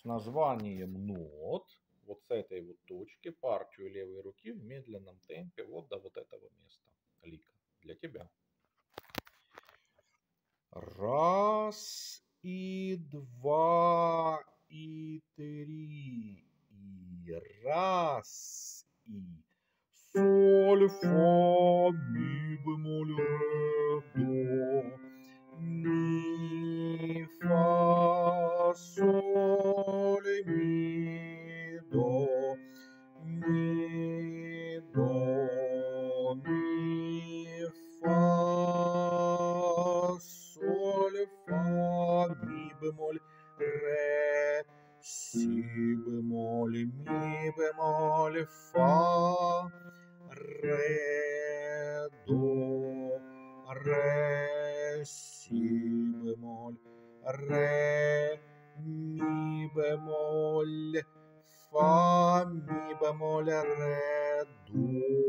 с названием нот, вот с этой вот точки, партию левой руки в медленном темпе вот до вот этого места. Лика, для тебя. Раз, и два, и три, и раз, и соль, фа, ми бемоль, ре, до, ми, фа, соль, ми, до, ми, до, ми, фа, соль, фа, ми бемоль, ре, си бемоль, ми бемоль, фа, ре, до, ре, си бемоль, ре, ми бемоль, фа, ми бемоль, ре, до.